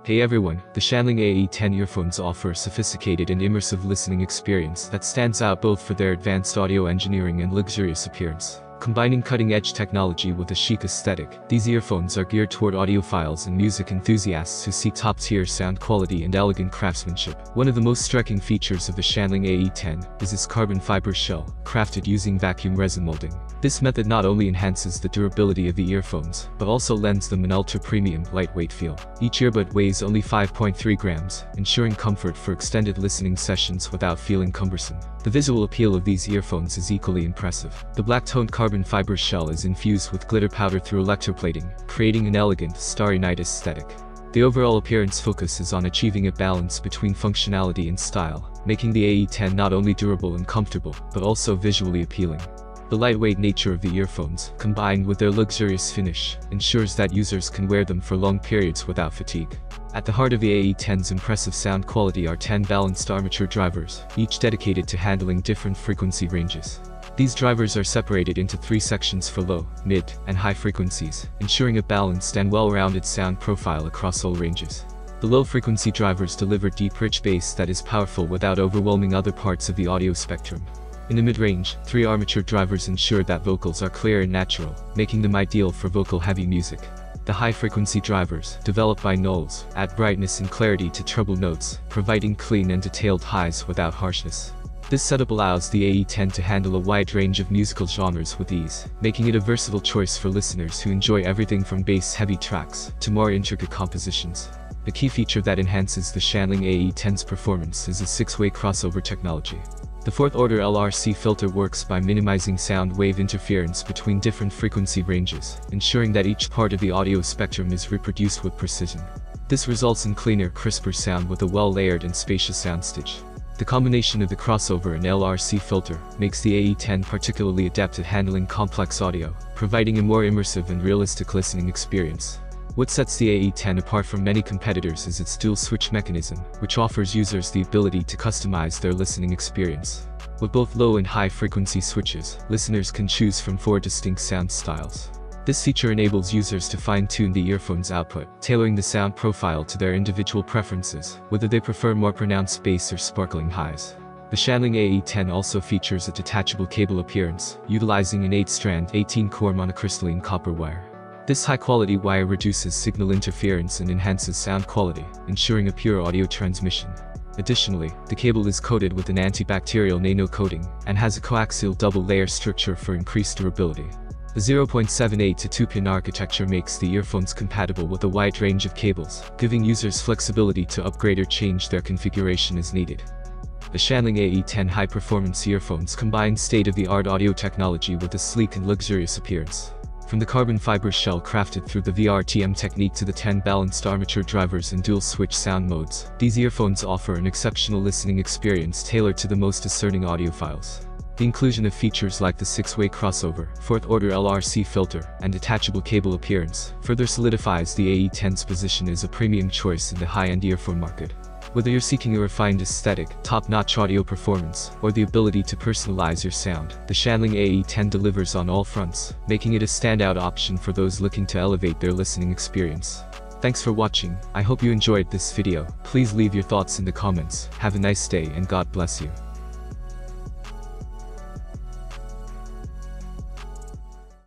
Hey everyone, the Shanling AE10 earphones offer a sophisticated and immersive listening experience that stands out both for their advanced audio engineering and luxurious appearance. Combining cutting-edge technology with a chic aesthetic, these earphones are geared toward audiophiles and music enthusiasts who seek top-tier sound quality and elegant craftsmanship. One of the most striking features of the Shanling AE10 is its carbon fiber shell, crafted using vacuum resin molding. This method not only enhances the durability of the earphones, but also lends them an ultra-premium, lightweight feel. Each earbud weighs only 5.3 grams, ensuring comfort for extended listening sessions without feeling cumbersome. The visual appeal of these earphones is equally impressive. The black-toned carbon fiber shell is infused with glitter powder through electroplating, creating an elegant, starry night aesthetic. The overall appearance focuses on achieving a balance between functionality and style, making the AE10 not only durable and comfortable, but also visually appealing. The lightweight nature of the earphones, combined with their luxurious finish, ensures that users can wear them for long periods without fatigue. At the heart of the AE10's impressive sound quality are 10 balanced armature drivers, each dedicated to handling different frequency ranges. These drivers are separated into 3 sections for low, mid, and high frequencies, ensuring a balanced and well-rounded sound profile across all ranges. The low-frequency drivers deliver deep, rich bass that is powerful without overwhelming other parts of the audio spectrum. In the mid-range, 3 armature drivers ensure that vocals are clear and natural, making them ideal for vocal-heavy music. The high-frequency drivers, developed by Knowles, add brightness and clarity to treble notes, providing clean and detailed highs without harshness. This setup allows the AE10 to handle a wide range of musical genres with ease, making it a versatile choice for listeners who enjoy everything from bass-heavy tracks to more intricate compositions. The key feature that enhances the Shanling AE10's performance is a 6-way crossover technology. The fourth-order LRC filter works by minimizing sound wave interference between different frequency ranges, ensuring that each part of the audio spectrum is reproduced with precision. This results in cleaner, crisper sound with a well-layered and spacious soundstage. The combination of the crossover and LRC filter makes the AE10 particularly adept at handling complex audio, providing a more immersive and realistic listening experience. What sets the AE10 apart from many competitors is its dual switch mechanism, which offers users the ability to customize their listening experience. With both low and high frequency switches, listeners can choose from 4 distinct sound styles. This feature enables users to fine-tune the earphone's output, tailoring the sound profile to their individual preferences, whether they prefer more pronounced bass or sparkling highs. The Shanling AE10 also features a detachable cable appearance, utilizing an 8-strand, 18-core monocrystalline copper wire. This high-quality wire reduces signal interference and enhances sound quality, ensuring a pure audio transmission. Additionally, the cable is coated with an antibacterial nano coating and has a coaxial double-layer structure for increased durability. The 0.78 to 2-pin architecture makes the earphones compatible with a wide range of cables, giving users flexibility to upgrade or change their configuration as needed. The Shanling AE10 high-performance earphones combine state-of-the-art audio technology with a sleek and luxurious appearance. From the carbon fiber shell crafted through the VRTM technique to the 10 balanced armature drivers and dual-switch sound modes, these earphones offer an exceptional listening experience tailored to the most discerning audiophiles. The inclusion of features like the 6-way crossover, 4th-order LRC filter, and detachable cable appearance further solidifies the AE10's position as a premium choice in the high-end earphone market. Whether you're seeking a refined aesthetic, top-notch audio performance, or the ability to personalize your sound, the Shanling AE10 delivers on all fronts, making it a standout option for those looking to elevate their listening experience. Thanks for watching. I hope you enjoyed this video. Please leave your thoughts in the comments. Have a nice day and God bless you.